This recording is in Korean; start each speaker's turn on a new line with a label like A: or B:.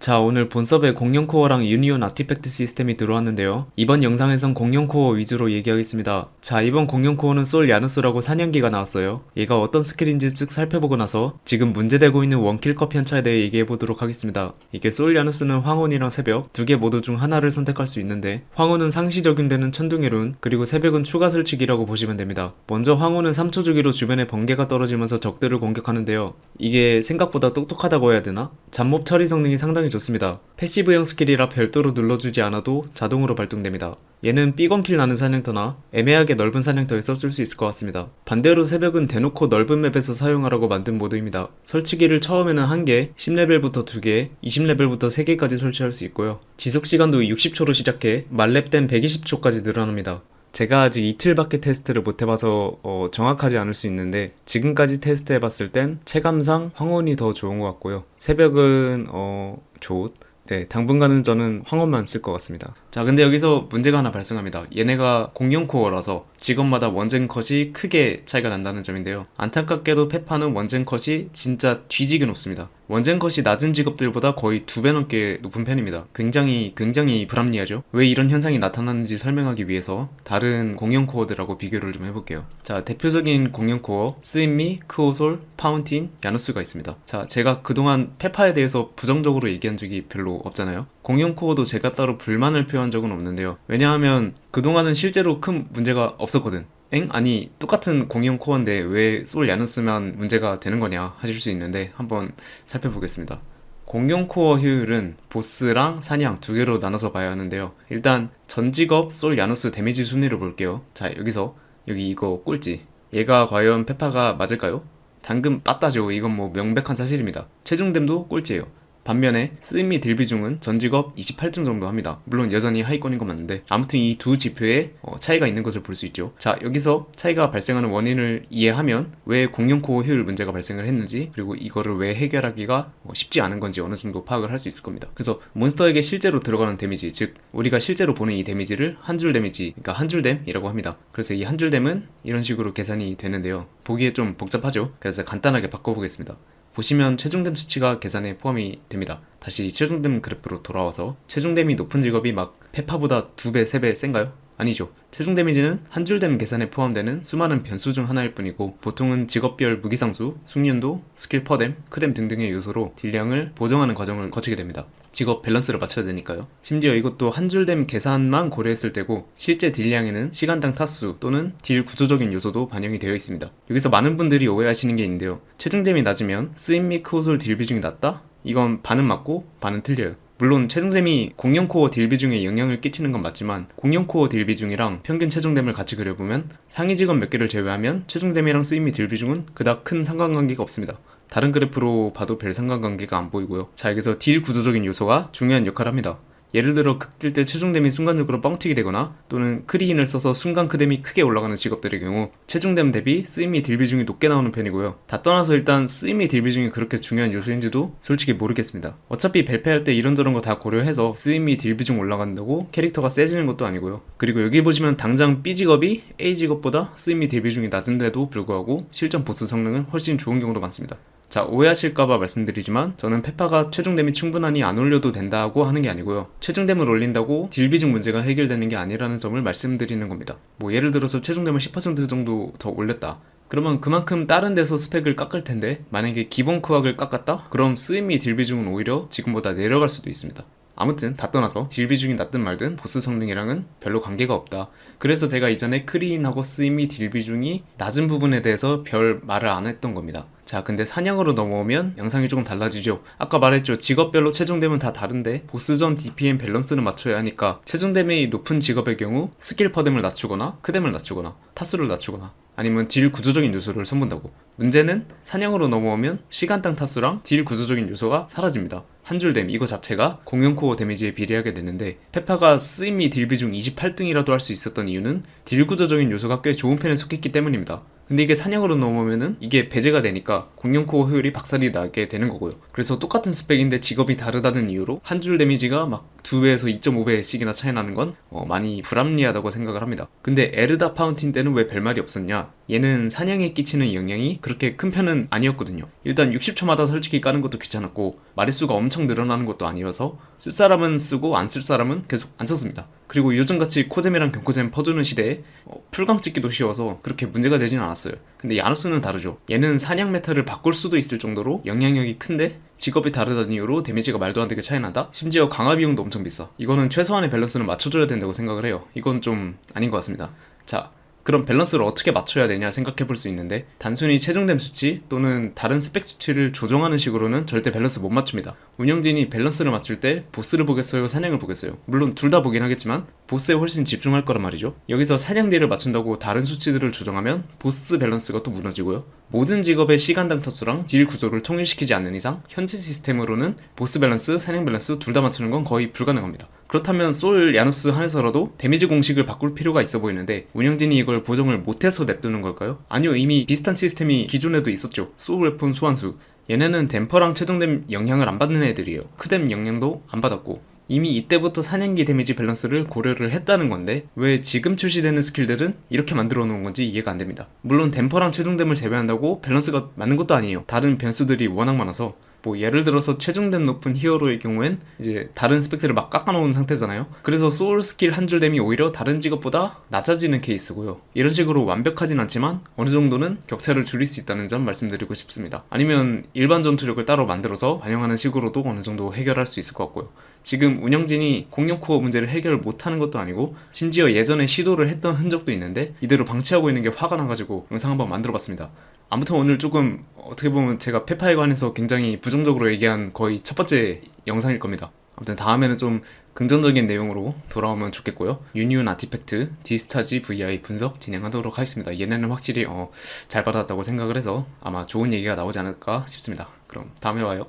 A: 자, 오늘 본섭에 공룡 코어랑 유니온 아티팩트 시스템이 들어왔는데요. 이번 영상에선 공룡 코어 위주로 얘기하겠습니다. 자, 이번 공룡 코어는 솔 야누스라고 사냥기가 나왔어요. 얘가 어떤 스킬인지 쭉 살펴보고 나서 지금 문제되고 있는 원킬컵 편차에 대해 얘기해보도록 하겠습니다. 이게 솔 야누스는 황혼이랑 새벽 두 개 모두 중 하나를 선택할 수 있는데, 황혼은 상시 적용되는 천둥의 룬, 그리고 새벽은 추가 설치기라고 보시면 됩니다. 먼저 황혼은 3초 주기로 주변에 번개가 떨어지면서 적들을 공격하는데요. 이게 생각보다 똑똑하다고 해야 되나? 잡몹 처리 성능이 상당히 좋습니다. 패시브형 스킬이라 별도로 눌러주지 않아도 자동으로 발동됩니다. 얘는 B건킬 나는 사냥터나 애매하게 넓은 사냥터에 써줄 수 있을 것 같습니다. 반대로 새벽은 대놓고 넓은 맵에서 사용하라고 만든 모드입니다. 설치기를 처음에는 1개, 10레벨부터 2개, 20레벨부터 3개까지 설치할 수 있고요. 지속시간도 60초로 시작해 만렙 땐 120초까지 늘어납니다. 제가 아직 이틀밖에 테스트를 못해봐서 정확하지 않을 수 있는데, 지금까지 테스트해봤을 땐 체감상 황혼이 더 좋은 것 같고요. 새벽은 네, 당분간은 저는 황혼만 쓸 것 같습니다. 자, 근데 여기서 문제가 하나 발생합니다. 얘네가 공룡 코어라서 직업마다 원젠 컷이 크게 차이가 난다는 점인데요. 안타깝게도 페파는 원젠 컷이 진짜 뒤지게 높습니다. 원젠 컷이 낮은 직업들보다 거의 2배 넘게 높은 편입니다. 굉장히 불합리하죠. 왜 이런 현상이 나타나는지 설명하기 위해서 다른 공룡 코어들하고 비교를 좀 해볼게요. 자, 대표적인 공룡 코어 스윗미, 크오솔, 파운틴, 야누스가 있습니다. 자, 제가 그동안 페파에 대해서 부정적으로 얘기한 적이 별로 없잖아요. 공룡 코어도 제가 따로 불만을 표한 적은 없는데요. 왜냐하면 그동안은 실제로 큰 문제가 없었거든. 아니 똑같은 공룡 코어인데 왜 솔 야누스만 문제가 되는 거냐 하실 수 있는데, 한번 살펴보겠습니다. 공룡 코어 효율은 보스랑 사냥 두 개로 나눠서 봐야 하는데요. 일단 전직업 솔 야누스 데미지 순위를 볼게요. 자, 여기 이거 꼴찌. 얘가 과연 페파가 맞을까요? 당근 빠따죠. 이건 뭐 명백한 사실입니다. 체중댐도 꼴찌예요. 반면에 스윗미 딜 비중은 전직업 28등 정도 합니다. 물론 여전히 하위권인 건 맞는데, 아무튼 이 두 지표에 차이가 있는 것을 볼 수 있죠. 자, 여기서 차이가 발생하는 원인을 이해하면 왜 공룡 코어 효율 문제가 발생을 했는지, 그리고 이거를 왜 해결하기가 쉽지 않은 건지 어느 정도 파악을 할 수 있을 겁니다. 그래서 몬스터에게 실제로 들어가는 데미지, 즉 우리가 실제로 보는 이 데미지를 한 줄 데미지, 그러니까 한 줄댐이라고 합니다. 그래서 이 한 줄댐은 이런 식으로 계산이 되는데요. 보기에 좀 복잡하죠. 그래서 간단하게 바꿔보겠습니다. 보시면 최종댐 수치가 계산에 포함이 됩니다. 다시 최종댐 그래프로 돌아와서, 최종댐이 높은 직업이 막 페파보다 2배, 3배 센가요? 아니죠. 최종 데미지는 한 줄댐 계산에 포함되는 수많은 변수 중 하나일 뿐이고, 보통은 직업별 무기상수, 숙련도, 스킬 퍼댐, 크댐 등등의 요소로 딜량을 보정하는 과정을 거치게 됩니다. 직업 밸런스를 맞춰야 되니까요. 심지어 이것도 한 줄댐 계산만 고려했을 때고, 실제 딜량에는 시간당 타수 또는 딜 구조적인 요소도 반영이 되어 있습니다. 여기서 많은 분들이 오해하시는 게 있는데요. 최종댐이 낮으면 스윗미 크오솔 딜 비중이 낮다? 이건 반은 맞고 반은 틀려요. 물론 최종댐이 공룡 코어 딜 비중에 영향을 끼치는 건 맞지만, 공룡 코어 딜 비중이랑 평균 최종댐을 같이 그려보면 상위 직업 몇 개를 제외하면 최종댐이랑 스윗미 딜 비중은 그닥 큰 상관관계가 없습니다. 다른 그래프로 봐도 별 상관관계가 안 보이고요. 자, 여기서 딜 구조적인 요소가 중요한 역할을 합니다. 예를 들어 극딜 때 최종댐이 순간적으로 뻥튀기 되거나, 또는 크리인을 써서 순간 크댐이 크게 올라가는 직업들의 경우 최종댐 대비 스윗미 딜 비중이 높게 나오는 편이고요. 다 떠나서 일단 스윗미 딜 비중이 그렇게 중요한 요소인지도 솔직히 모르겠습니다. 어차피 벨페할 때 이런저런 거 다 고려해서 스윗미 딜 비중 올라간다고 캐릭터가 세지는 것도 아니고요. 그리고 여기 보시면 당장 B 직업이 A 직업보다 스윗미 딜 비중이 낮은데도 불구하고 실전 보스 성능은 훨씬 좋은 경우도 많습니다. 자, 오해하실까봐 말씀드리지만, 저는 페파가 최종댐이 충분하니 안 올려도 된다고 하는 게 아니고요. 최종댐을 올린다고 딜 비중 문제가 해결되는 게 아니라는 점을 말씀드리는 겁니다. 뭐 예를 들어서 최종댐을 10% 정도 더 올렸다. 그러면 그만큼 다른 데서 스펙을 깎을 텐데, 만약에 기본 크왁을 깎았다? 그럼 스윗미 딜 비중은 오히려 지금보다 내려갈 수도 있습니다. 아무튼 다 떠나서 딜 비중이 낮든 말든 보스 성능이랑은 별로 관계가 없다. 그래서 제가 이전에 크리인하고 스윗미 딜 비중이 낮은 부분에 대해서 별 말을 안 했던 겁니다. 자, 근데 사냥으로 넘어오면 양상이 조금 달라지죠. 아까 말했죠. 직업별로 최종댐은 다 다른데 보스전 DPM 밸런스를 맞춰야 하니까, 최종댐이 높은 직업의 경우 스킬 퍼뎀을 낮추거나 크뎀을 낮추거나 타수를 낮추거나, 아니면 딜 구조적인 요소를 선본다고. 문제는 사냥으로 넘어오면 시간당 타수랑 딜 구조적인 요소가 사라집니다. 한 줄댐 이거 자체가 공룡 코어 데미지에 비례하게 되는데, 페파가 스윗미 딜 비중 28등이라도 할 수 있었던 이유는 딜 구조적인 요소가 꽤 좋은 편에 속했기 때문입니다. 근데 이게 사냥으로 넘어오면은 이게 배제가 되니까 공룡 코어 효율이 박살이 나게 되는 거고요. 그래서 똑같은 스펙인데 직업이 다르다는 이유로 한 줄 데미지가 막 2배에서 2.5배씩이나 차이 나는 건 많이 불합리하다고 생각을 합니다. 근데 에르다 파운틴 때는 왜 별말이 없었냐? 얘는 사냥에 끼치는 영향이 그렇게 큰 편은 아니었거든요. 일단 60초마다 솔직히 까는 것도 귀찮았고 마리수가 엄청 늘어나는 것도 아니어서 쓸 사람은 쓰고 안 쓸 사람은 계속 안 썼습니다. 그리고 요즘같이 코잼이랑 경코잼 퍼주는 시대에 풀강 찍기도 쉬워서 그렇게 문제가 되진 않았어요. 근데 야누스는 다르죠. 얘는 사냥 메타를 바꿀 수도 있을 정도로 영향력이 큰데 직업이 다르다는 이유로 데미지가 말도 안 되게 차이 난다? 심지어 강화 비용도 엄청 비싸. 이거는 최소한의 밸런스는 맞춰줘야 된다고 생각을 해요. 이건 좀 아닌 것 같습니다. 자, 그럼 밸런스를 어떻게 맞춰야 되냐 생각해 볼 수 있는데 단순히 최종됨 수치 또는 다른 스펙 수치를 조정하는 식으로는 절대 밸런스 못 맞춥니다. 운영진이 밸런스를 맞출 때 보스를 보겠어요? 사냥을 보겠어요? 물론 둘 다 보긴 하겠지만 보스에 훨씬 집중할 거란 말이죠. 여기서 사냥 딜을 맞춘다고 다른 수치들을 조정하면 보스 밸런스가 또 무너지고요. 모든 직업의 시간당 타수랑 딜 구조를 통일시키지 않는 이상 현재 시스템으로는 보스 밸런스, 사냥 밸런스 둘 다 맞추는 건 거의 불가능합니다. 그렇다면 솔 야누스 한에서라도 데미지 공식을 바꿀 필요가 있어 보이는데 운영진이 이걸 보정을 못해서 냅두는 걸까요? 아니요, 이미 비슷한 시스템이 기존에도 있었죠. 소울 웨폰 소환수. 얘네는 댐퍼랑 최종됨 영향을 안 받는 애들이에요. 크뎀 영향도 안 받았고 이미 이때부터 사냥기 데미지 밸런스를 고려를 했다는 건데 왜 지금 출시되는 스킬들은 이렇게 만들어 놓은 건지 이해가 안 됩니다. 물론 댐퍼랑 최종됨을 제외한다고 밸런스가 맞는 것도 아니에요. 다른 변수들이 워낙 많아서 뭐 예를 들어서 최종됨 높은 히어로의 경우엔 이제 다른 스펙들을 막 깎아놓은 상태잖아요. 그래서 소울 스킬 한 줄 댐이 오히려 다른 직업보다 낮아지는 케이스고요. 이런 식으로 완벽하진 않지만 어느 정도는 격차를 줄일 수 있다는 점 말씀드리고 싶습니다. 아니면 일반 전투력을 따로 만들어서 반영하는 식으로도 어느 정도 해결할 수 있을 것 같고요. 지금 운영진이 공룡 코어 문제를 해결을 못하는 것도 아니고 심지어 예전에 시도를 했던 흔적도 있는데 이대로 방치하고 있는 게 화가 나가지고 영상 한번 만들어봤습니다. 아무튼 오늘 조금 어떻게 보면 제가 페파에 관해서 굉장히 부정적으로 얘기한 거의 첫 번째 영상일 겁니다. 아무튼 다음에는 좀 긍정적인 내용으로 돌아오면 좋겠고요. 유니온 아티팩트 디스차지 VI 분석 진행하도록 하겠습니다. 얘네는 확실히 잘 받았다고 생각을 해서 아마 좋은 얘기가 나오지 않을까 싶습니다. 그럼 다음에 와요.